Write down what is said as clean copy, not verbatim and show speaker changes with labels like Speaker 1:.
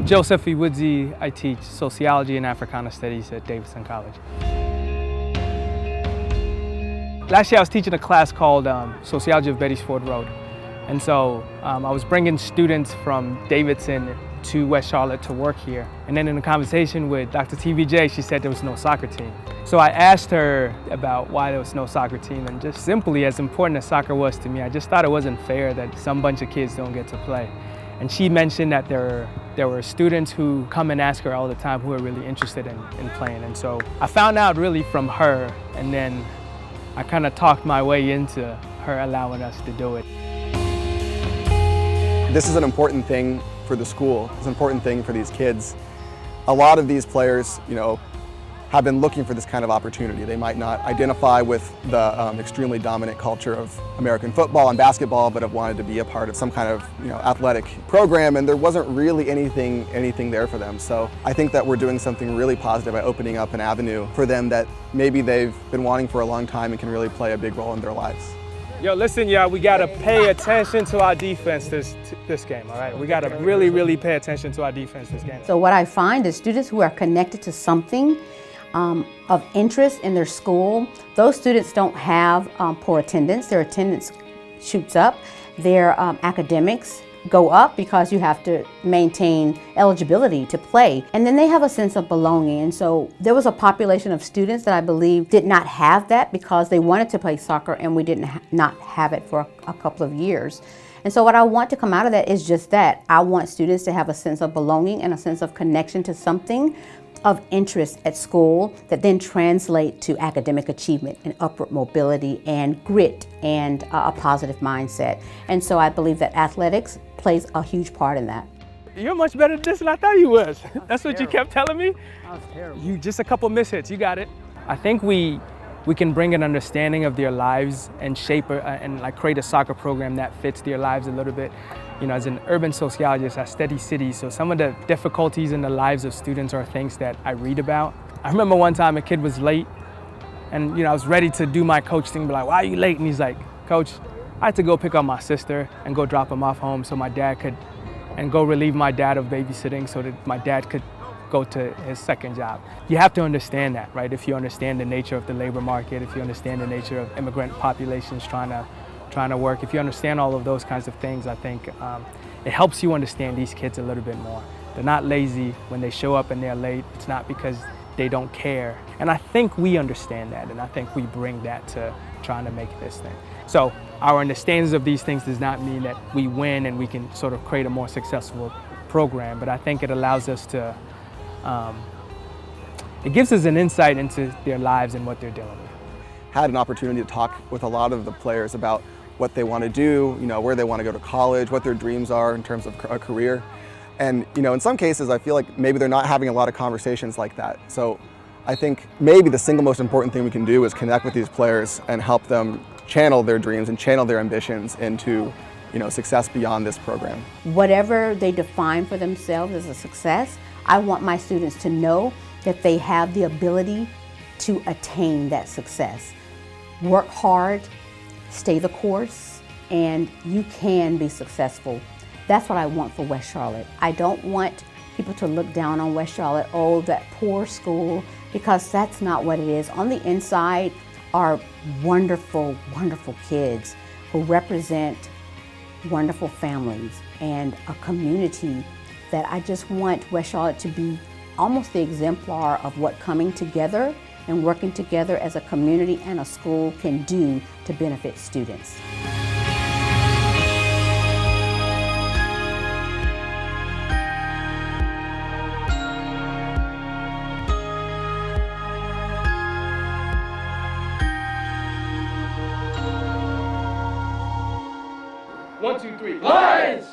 Speaker 1: Joseph Ewoodzie. I teach sociology and Africana studies at Davidson College. Last year I was teaching a class called Sociology of Betty's Ford Road. And so I was bringing students from Davidson to West Charlotte to work here. And then in a conversation with Dr. TVJ, she said there was no soccer team. So I asked her about why there was no soccer team, and just simply, as important as soccer was to me, I just thought it wasn't fair that some bunch of kids don't get to play. And she mentioned that there were students who come and ask her all the time who are really interested in playing. And so I found out really from her, and then I kind of talked my way into her allowing us to do it.
Speaker 2: This is an important thing for the school. It's an important thing for these kids. A lot of these players, have been looking for this kind of opportunity. They might not identify with the extremely dominant culture of American football and basketball, but have wanted to be a part of some kind of athletic program, and there wasn't really anything there for them. So I think that we're doing something really positive by opening up an avenue for them that maybe they've been wanting for a long time and can really play a big role in their lives.
Speaker 1: Yo, listen, y'all, we gotta pay attention to our defense this game, all right? We gotta really pay attention to our defense this game.
Speaker 3: So what I find is students who are connected to something of interest in their school, those students don't have poor attendance. Their attendance shoots up. Their academics go up because you have to maintain eligibility to play. And then they have a sense of belonging. And so there was a population of students that I believe did not have that because they wanted to play soccer and we didn't not have it for a couple of years. And so what I want to come out of that is just that. I want students to have a sense of belonging and a sense of connection to something of interest at school that then translate to academic achievement and upward mobility and grit and a positive mindset. And so I believe that athletics plays a huge part in that.
Speaker 1: You're much better at this than I thought you was. That's what
Speaker 3: terrible.
Speaker 1: You kept telling me?
Speaker 3: That was terrible.
Speaker 1: You just a couple mishits, you got it. I think we can bring an understanding of their lives and shape and create a soccer program that fits their lives a little bit. As an urban sociologist, I study cities, so some of the difficulties in the lives of students are things that I read about. I remember one time a kid was late, and I was ready to do my coach thing, but like, why are you late? And he's like, Coach, I had to go pick up my sister and go drop him off home so my dad could, and go relieve my dad of babysitting so that my dad could go to his second job. You have to understand that, right? If you understand the nature of the labor market, if you understand the nature of immigrant populations trying to work, if you understand all of those kinds of things, I think it helps you understand these kids a little bit more. They're not lazy when they show up and they're late. It's not because they don't care. And I think we understand that, and I think we bring that to trying to make this thing. So our understanding of these things does not mean that we win and we can sort of create a more successful program, but I think it allows us to, it gives us an insight into their lives and what they're dealing with.
Speaker 2: Had an opportunity to talk with a lot of the players about what they want to do, where they want to go to college, what their dreams are in terms of a career. And in some cases I feel like maybe they're not having a lot of conversations like that. So I think maybe the single most important thing we can do is connect with these players and help them channel their dreams and channel their ambitions into success beyond this program.
Speaker 3: Whatever they define for themselves as a success, I want my students to know that they have the ability to attain that success. Work hard, stay the course, and you can be successful. That's what I want for West Charlotte. I don't want people to look down on West Charlotte, oh, that poor school, because that's not what it is. On the inside are wonderful, wonderful kids who represent wonderful families and a community that I just want West Charlotte to be almost the exemplar of what coming together and working together as a community and a school can do to benefit students.
Speaker 1: One, two, three. Lions!